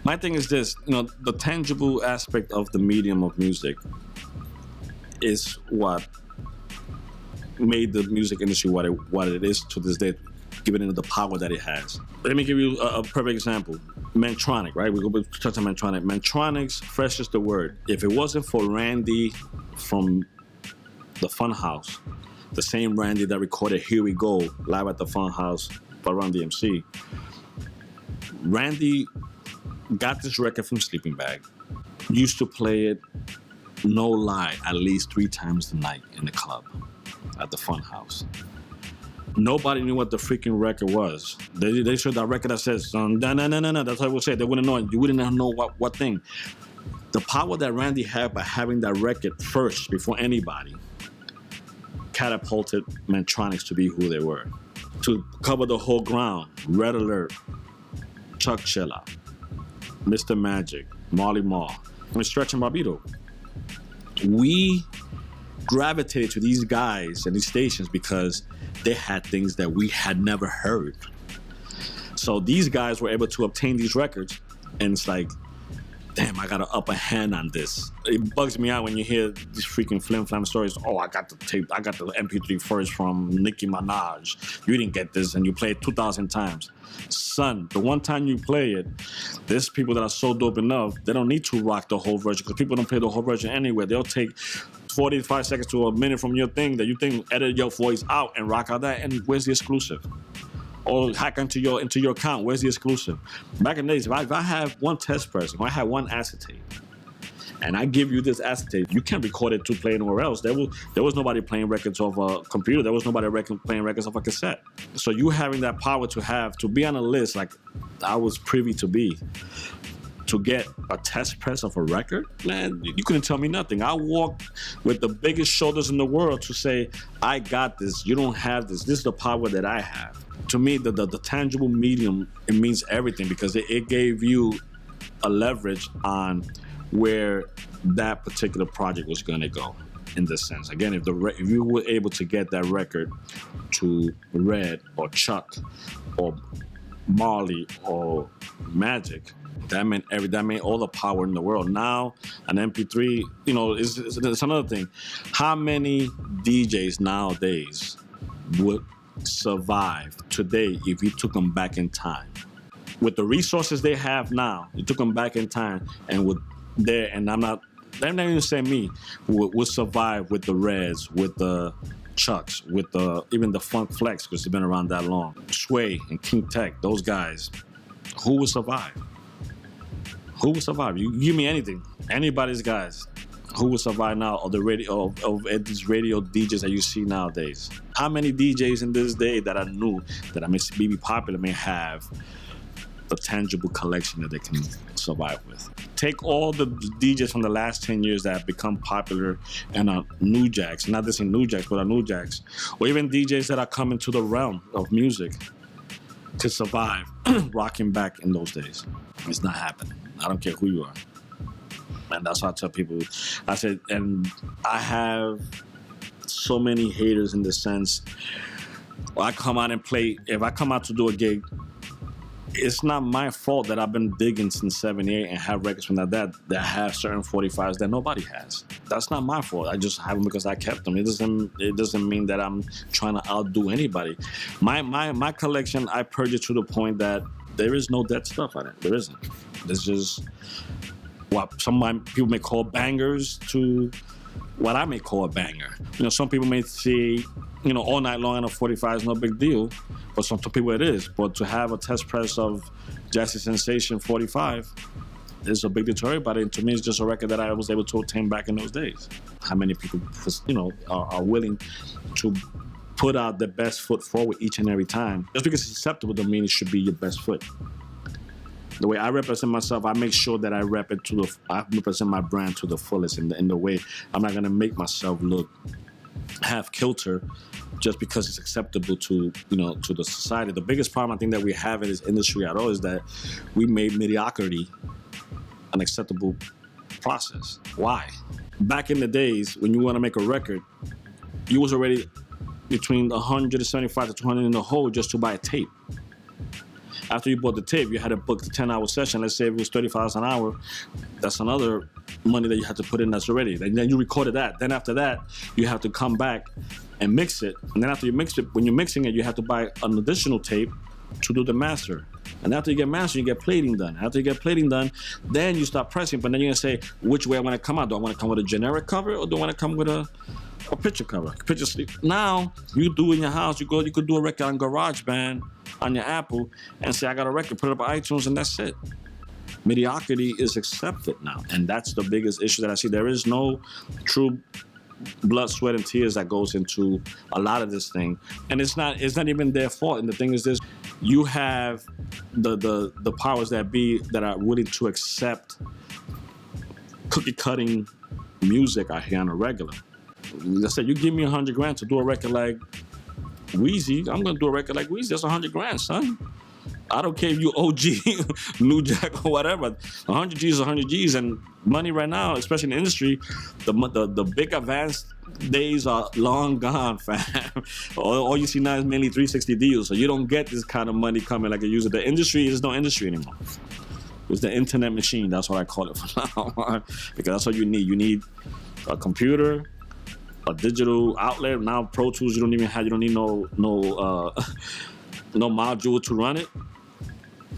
My thing is this, the tangible aspect of the medium of music is what made the music industry what it is to this day, giving it the power that it has. Let me give you a perfect example. Mantronic, right? We go touch on Mantronic. Mantronic's fresh is the word. If it wasn't for Randy from the Funhouse, the same Randy that recorded Here We Go live at the Funhouse by Run DMC, Randy got this record from Sleeping Bag, used to play it, no lie, at least 3 times a night in the club at the Funhouse. Nobody knew what the freaking record was. They showed that record that says, no. That's what I would say. They wouldn't know. You wouldn't know what thing. The power that Randy had by having that record first before anybody catapulted Mantronics to be who they were. To cover the whole ground, Red Alert, Chuck Chilla, Mr. Magic, Marley Marl, and Stretch and Barbito. We gravitated to these guys and these stations because they had things that we had never heard. So these guys were able to obtain these records, and it's like, damn, I got an upper hand on this. It bugs me out when you hear these freaking flim-flam stories. Oh, I got the tape, I got the MP3 first from Nicki Minaj. You didn't get this, and you play it 2,000 times. Son, the one time you play it, there's people that are so dope enough, they don't need to rock the whole version, because people don't play the whole version anyway. They'll take 45 seconds to a minute from your thing that you think edit your voice out and rock out that, and where's the exclusive? Or hack into your account, where's the exclusive? Back in the days, if I have one test press, if I have one acetate, and I give you this acetate, you can't record it to play anywhere else. There was nobody playing records off a computer. There was nobody playing records off a cassette. So you having that power to be on a list like I was privy to be, to get a test press of a record, man, you couldn't tell me nothing. I walked with the biggest shoulders in the world to say, I got this, you don't have this. This is the power that I have. To me, the tangible medium, it means everything, because it gave you a leverage on where that particular project was going to go, in this sense. Again, if you were able to get that record to Red or Chuck or Marley or Magic, that meant all the power in the world. Now, an MP3, it's another thing. How many DJs nowadays would survive today if you took them back in time? With the resources they have now, you took them back in time, and they're not even saying me, would survive with the Reds, with the Chucks, with even the Funk Flex, because they've been around that long. Sway and King Tech, those guys, who would survive? Who would survive? You give me anything, anybody's guys. Who would survive now of the radio of these radio DJs that you see nowadays? How many DJs in this day that I knew that I may be popular may have a tangible collection that they can survive with? Take all the DJs from the last 10 years that have become popular and are new jacks, not just in new jacks, but are new jacks, or even DJs that are coming to the realm of music to survive rocking back in those days. It's not happening. I don't care who you are. And that's what I tell people. I said, and I have so many haters in the sense, I come out and play, if I come out to do a gig, it's not my fault that I've been digging since 78 and have records from that have certain 45s that nobody has. That's not my fault. I just have them because I kept them. It doesn't mean that I'm trying to outdo anybody. My collection, I purged it to the point that there is no dead stuff on it. There isn't. There's just what some people may call bangers to what I may call a banger. Some people may say, all night long on a 45 is no big deal, but some people it is. But to have a test press of Jazzy Sensation 45 is a big deal to everybody. And to me, it's just a record that I was able to obtain back in those days. How many people, are willing to put out their best foot forward each and every time? Just because it's acceptable doesn't mean it should be your best foot. The way I represent myself, I make sure that I represent my brand to the fullest in the way I'm not gonna make myself look half kilter just because it's acceptable to the society. The biggest problem I think that we have in this industry at all is that we made mediocrity an acceptable process. Why? Back in the days when you want to make a record, you was already between 175 to 200 in the hole just to buy a tape. After you bought the tape, you had to book the 10-hour session. Let's say it was $35 an hour. That's another money that you had to put in that's already. And then you recorded that. Then after that, you have to come back and mix it. And then after you mix it, when you're mixing it, you have to buy an additional tape to do the master. And after you get master, you get plating done. After you get plating done, then you start pressing. But then you're gonna say, which way I want to come out? Do I want to come with a generic cover, or do I want to come with a picture cover? Picture sleeve. Now you do in your house. You could do a record on GarageBand on your Apple and say, I got a record. Put it up on iTunes, and that's it. Mediocrity is accepted now, and that's the biggest issue that I see. There is no true blood, sweat, and tears that goes into a lot of this thing, and it's not even their fault. And the thing is this: you have the powers that be that are willing to accept cookie cutting music out here on a regular. I said, you give me $100,000 to do a record like Weezy, I'm gonna do a record like Weezy. That's $100,000, son. I don't care if you OG, New Jack, or whatever. 100 G's, 100 G's, and money right now, especially in the industry, the big advanced days are long gone, fam. All you see now is mainly 360 deals, so you don't get this kind of money coming like a user. The industry is no industry anymore. It's the internet machine. That's what I call it for now, because that's what you need. You need a computer, a digital outlet. Now Pro Tools, you don't need no module to run it.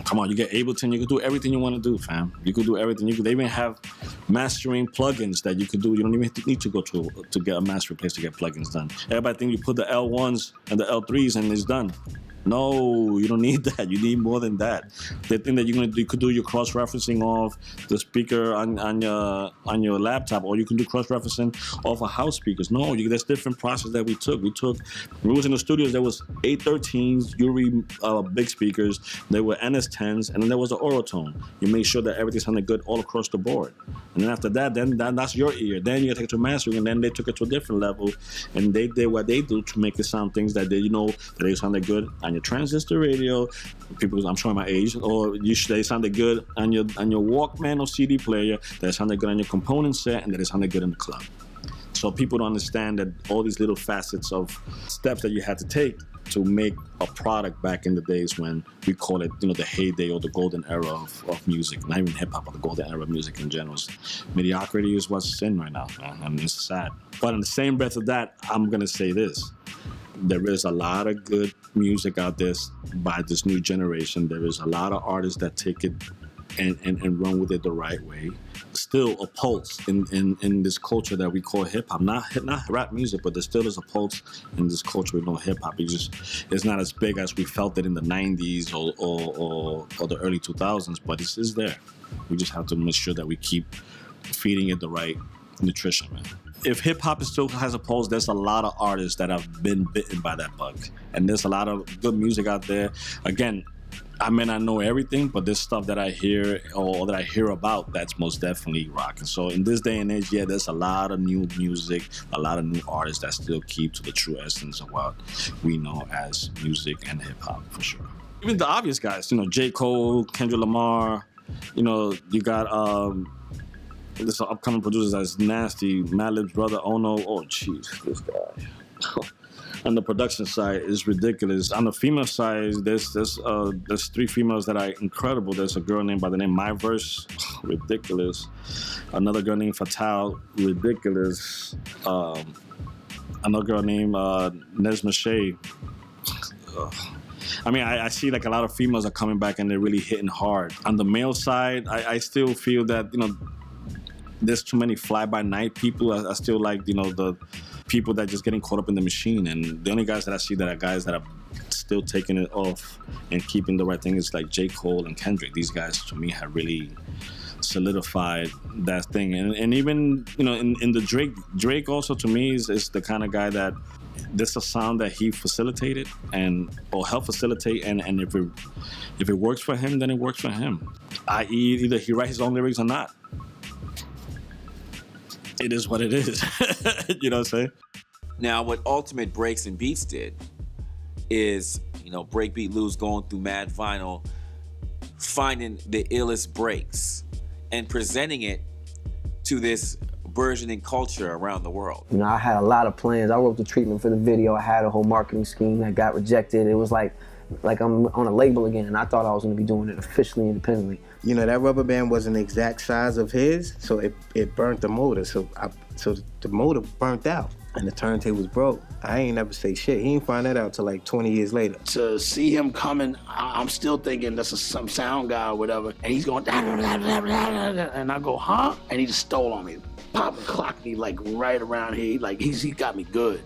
Come on, you get Ableton, you can do everything you want to do, fam. You could do everything. They even have mastering plugins that you could do. You don't even need to go to get a mastering place to get plugins done. Everybody think you put the L1s and the L3s and it's done. No, you don't need that. You need more than that. They think that you could do your cross-referencing off the speaker on your laptop, or you can do cross-referencing off of house speakers. No, there's different process that we took. We was in the studios. There was 813s, Huey big speakers. There were NS10s, and then there was the Orotone. You make sure that everything sounded good all across the board. And then after that, that's your ear. Then you take it to mastering, and then they took it to a different level, and they did what they do to make it sound things that they sounded good on your transistor radio. People, I'm showing my age, or they sounded good on your Walkman or CD player. They sounded good on your component set, and that it sounded good in the club. So people don't understand that all these little facets of steps that you had to take to make a product back in the days when we call it, the heyday or the golden era of music. Not even hip hop, but the golden era of music in general. Mediocrity is what's in right now, man. I mean, it's sad. But in the same breath of that, I'm gonna say this. There is a lot of good music out there by this new generation. There is a lot of artists that take it and run with it the right way. Still a pulse in this culture that we call hip hop. Not rap music, but there still is a pulse in this culture we know hip hop. It's not as big as we felt it in the 90s or the early 2000s, but it's there. We just have to make sure that we keep feeding it the right nutrition, man. If hip-hop still has a pulse, there's a lot of artists that have been bitten by that bug. And there's a lot of good music out there. Again, I may not know everything, but there's stuff that I hear or that I hear about that's most definitely rocking. So in this day and age, there's a lot of new music, a lot of new artists that still keep to the true essence of what we know as music and hip-hop, for sure. Even the obvious guys, J. Cole, Kendrick Lamar, you got... There's some upcoming producers that's nasty. Madlib's brother, Ono. Oh, jeez, this guy. On the production side, is ridiculous. On the female side, there's 3 females that are incredible. There's a girl named by the name Myverse, ridiculous. Another girl named Fatale, ridiculous. Another girl named Nesma Shea. I mean, I see like a lot of females are coming back and they're really hitting hard. On the male side, I still feel that, there's too many fly-by-night people. I still like, the people that just getting caught up in the machine. And the only guys that I see that are guys that are still taking it off and keeping the right thing is like J. Cole and Kendrick. These guys, to me, have really solidified that thing. And even, in the Drake also, to me, is the kind of guy that this is a sound that he facilitated or helped facilitate. And if it works for him, then it works for him. I.e., either he writes his own lyrics or not. It is what it is. You know what I'm saying? Now, what Ultimate Breaks and Beats did is, BreakBeat Lou's going through Mad Vinyl, finding the illest breaks and presenting it to this burgeoning culture around the world. I had a lot of plans. I wrote the treatment for the video. I had a whole marketing scheme that got rejected. It was like like I'm on a label again, and I thought I was gonna be doing it officially independently. You know, that rubber band wasn't the exact size of his, so it burnt the motor. So the motor burnt out and the turntables broke. I ain't never say shit. He ain't find that out till like 20 years later. To see him coming, I'm still thinking that's some sound guy or whatever, and he's going, and I go, huh? And he just stole on me. Pop and clocked me like right around here. Like he got me good.